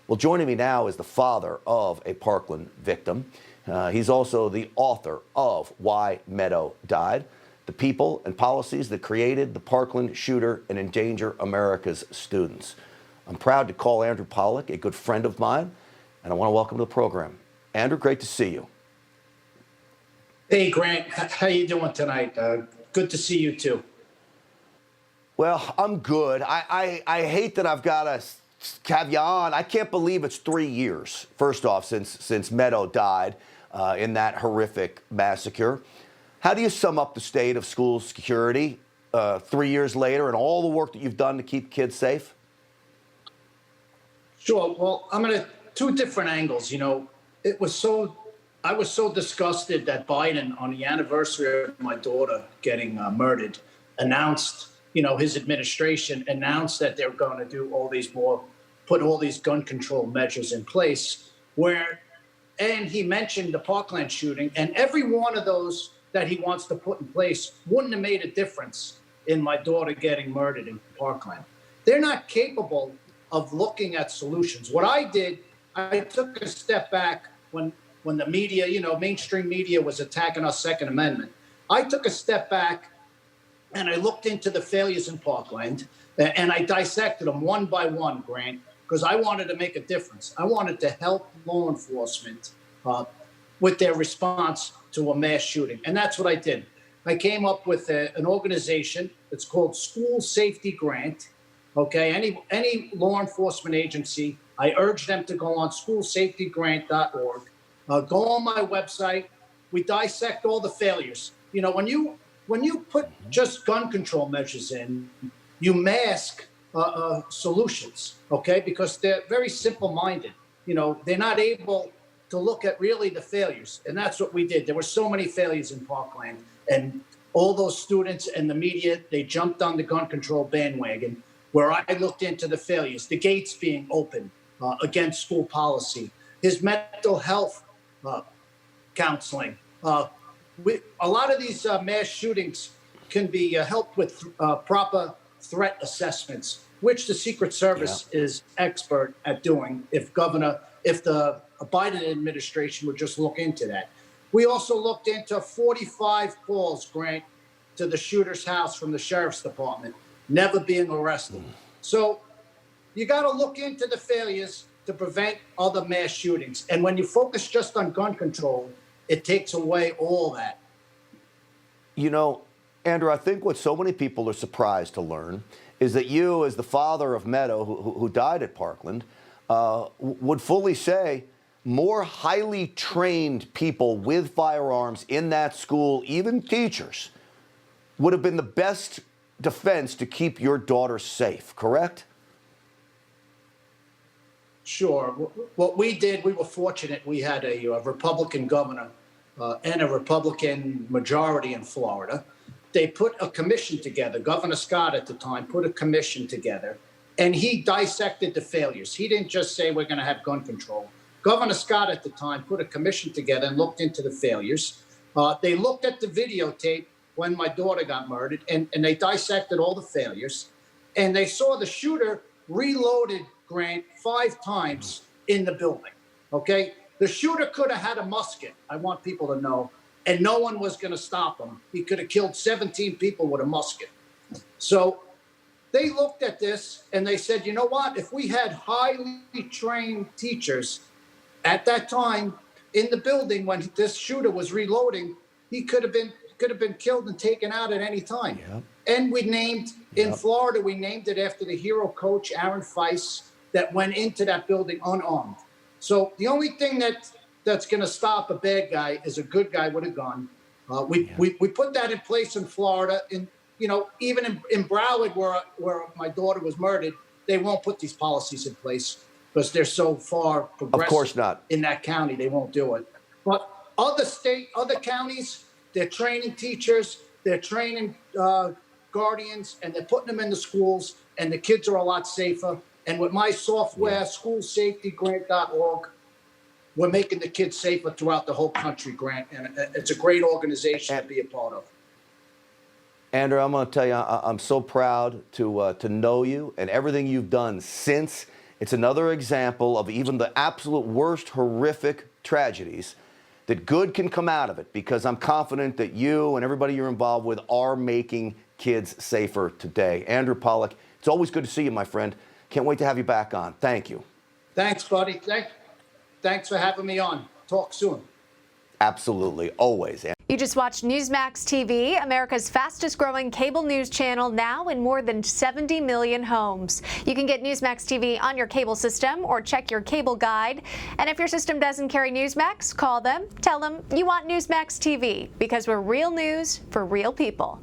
Well, joining me now is the father of a Parkland victim. He's also the author of Why Meadow Died, the people and policies that created the Parkland shooter and endanger America's students. I'm proud to call Andrew Pollack a good friend of mine, and I want to welcome to the program. Andrew, great to see you. Hey, Grant. How you doing tonight? Good to see you, too. Well, I'm good. I hate that I've got to have you on. I can't believe it's 3 years, first off, since Meadow died in that horrific massacre. How do you sum up the state of school security 3 years later and all the work that you've done to keep kids safe? Sure. Well, I'm going to two different angles. You know, I was so disgusted that Biden, on the anniversary of my daughter getting murdered, announced, his administration announced that they were going to do put all these gun control measures in place and he mentioned the Parkland shooting, and every one of those that he wants to put in place wouldn't have made a difference in my daughter getting murdered in Parkland. They're not capable of looking at solutions. What I did, I took a step back when the media, mainstream media was attacking our Second Amendment. I took a step back and I looked into the failures in Parkland and I dissected them one by one, Grant, because I wanted to make a difference. I wanted to help law enforcement with their response to a mass shooting. And that's what I did. I came up with an organization. It's called School Safety Grant. Okay, any law enforcement agency, I urge them to go on schoolsafetygrant.org. Go on my website. We dissect all the failures. When you put just gun control measures in, you mask solutions, okay? Because they're very simple-minded. They're not able to look at really the failures, and that's what we did. There were so many failures in Parkland, and all those students and the media, they jumped on the gun control bandwagon, where I looked into the failures, the gates being open against school policy, his mental health counseling. A lot of these mass shootings can be helped with proper threat assessments, which the Secret Service is expert at doing. If the Biden administration would just look into that. We also looked into 45 calls, Grant, to the shooter's house from the sheriff's department, never being arrested. So you got to look into the failures to prevent other mass shootings. And when you focus just on gun control, it takes away all that. Andrew, I think what so many people are surprised to learn is that you, as the father of Meadow, who died at Parkland, would fully say more highly trained people with firearms in that school, even teachers, would have been the best defense to keep your daughter safe, correct? Sure. What we did, we were fortunate. We had a Republican governor and a Republican majority in Florida. They put a commission together. Governor Scott at the time put a commission together, and he dissected the failures. He didn't just say we're going to have gun control. Governor Scott at the time put a commission together and looked into the failures. They looked at the videotape when my daughter got murdered, and they dissected all the failures. And they saw the shooter reloaded, Grant, 5 times in the building, okay? The shooter could have had a musket, I want people to know, and no one was going to stop him. He could have killed 17 people with a musket. So they looked at this and they said, you know what? If we had highly trained teachers at that time in the building when this shooter was reloading, he could have been killed and taken out at any time. Yep. And we named, in Florida, we named it after the hero coach, Aaron Feist, that went into that building unarmed. So the only thing that's going to stop a bad guy is a good guy with a gun. We put that in place in Florida. Even in Broward, where my daughter was murdered, they won't put these policies in place because they're so far progressive. Of course not. In that county, they won't do it. But other counties, they're training teachers, they're training guardians, and they're putting them in the schools, and the kids are a lot safer. And with my software, schoolsafetygrant.org, we're making the kids safer throughout the whole country, Grant. And it's a great organization to be a part of. Andrew, I'm going to tell you, I'm so proud to know you and everything you've done since It's another example of even the absolute worst horrific tragedies, that good can come out of it, because I'm confident that you and everybody you're involved with are making kids safer today. Andrew Pollack, it's always good to see you, my friend. Can't wait to have you back on. Thank you. Thanks, buddy. Thanks for having me on. Talk soon. Absolutely, always. You just watched Newsmax TV, America's fastest growing cable news channel, now in more than 70 million homes. You can get Newsmax TV on your cable system or check your cable guide. And if your system doesn't carry Newsmax, call them, tell them you want Newsmax TV, because we're real news for real people.